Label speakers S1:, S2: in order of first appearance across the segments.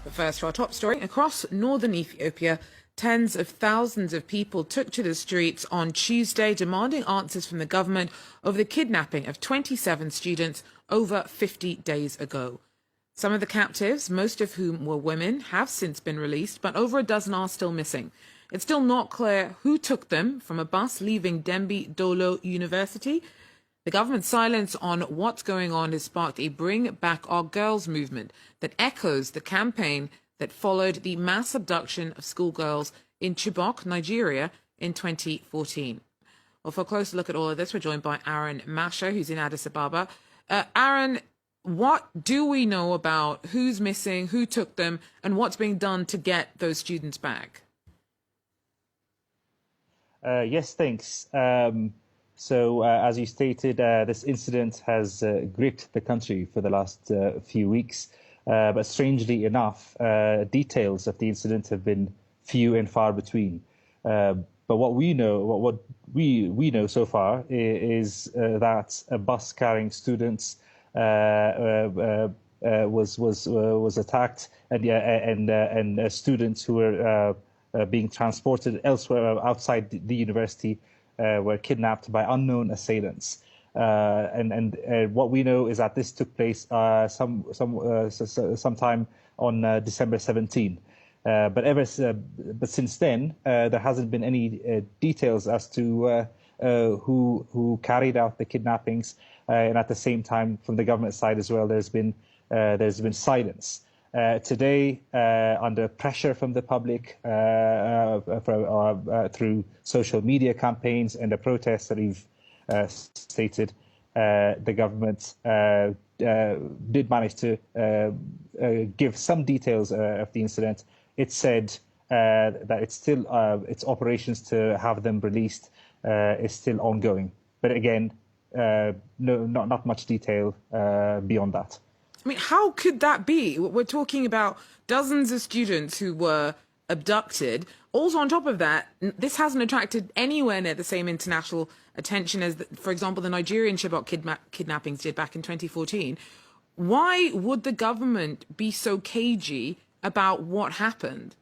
S1: But first, to our top story. Across northern Ethiopia, tens of thousands of people took to the streets on Tuesday demanding answers from the government over the kidnapping of 27 students over 50 days ago. Some of the captives, most of whom were women, have since been released, but over a dozen are still missing. It's still not clear who took them from a bus leaving Dembi Dolo University. The government's silence on what's going on has sparked a Bring Back Our Girls movement that echoes the campaign that followed the mass abduction of schoolgirls in Chibok, Nigeria, in 2014. Well, for a closer look at all of this, we're joined by Aaron Masha, who's in Addis Ababa. Aaron, what do we know about who's missing, who took them, and what's being done to get those students back?
S2: Yes, thanks. So, as you stated, this incident has gripped the country for the last few weeks. But strangely enough, details of the incident have been few and far between. But what we know, what we know so far, is that a bus carrying students was attacked, and students who were being transported elsewhere outside the university were kidnapped by unknown assailants. And what we know is that this took place sometime on December 17. But since then, there hasn't been any details as to who carried out the kidnappings, and at the same time, from the government side as well, there's been silence. Today, under pressure from the public, through social media campaigns and the protests that we've stated, the government did manage to give some details of the incident. It said that it's still its operations to have them released is still ongoing. But again, not much detail beyond that.
S1: I mean, how could that be? We're talking about dozens of students who were abducted. Also, on top of that, this hasn't attracted anywhere near the same international attention as, for example, the Nigerian Chibok kidnappings did back in 2014. Why would the government be so cagey about what happened?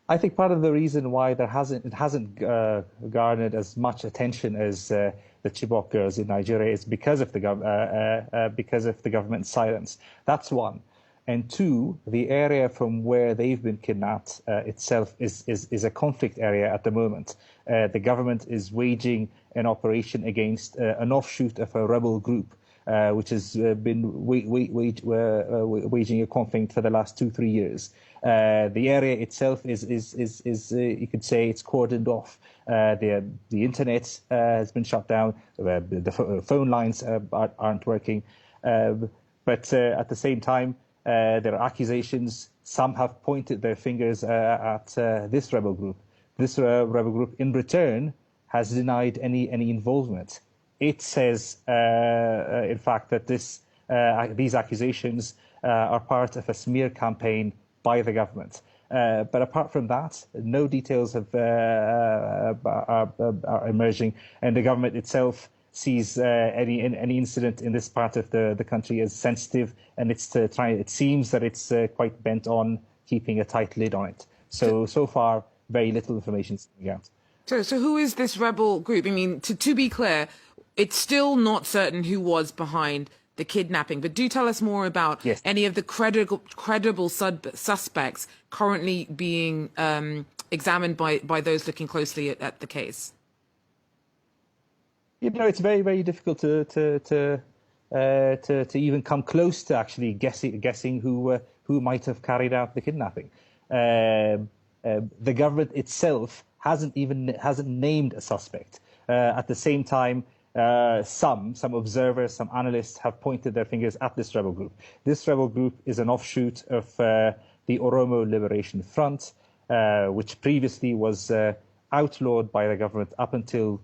S2: I think part of the reason why it hasn't garnered as much attention as the Chibok girls in Nigeria is because of the government's silence. That's one. And two, the area from where they've been kidnapped itself is a conflict area at the moment. The government is waging an operation against an offshoot of a rebel group, which has been waging a conflict for the last 2-3 years. The area itself is you could say it's cordoned off. The internet has been shut down. The phone lines aren't working. But at the same time, there are accusations. Some have pointed their fingers at this rebel group. This rebel group, in return, has denied any involvement. It says, in fact, that these accusations are part of a smear campaign by the government. But apart from that, no details are emerging, and the government itself sees any incident in this part of the country as sensitive, and it seems that it's quite bent on keeping a tight lid on it. So far, very little information is coming out.
S1: So who is this rebel group? I mean, to be clear, it's still not certain who was behind the kidnapping, but do tell us more about any of the credible suspects currently being examined by those looking closely at the case.
S2: You know, it's very, very difficult to even come close to actually guessing who might have carried out the kidnapping. The government itself hasn't named a suspect. At the same time, some observers, some analysts have pointed their fingers at this rebel group. This rebel group is an offshoot of the Oromo Liberation Front, which previously was outlawed by the government up until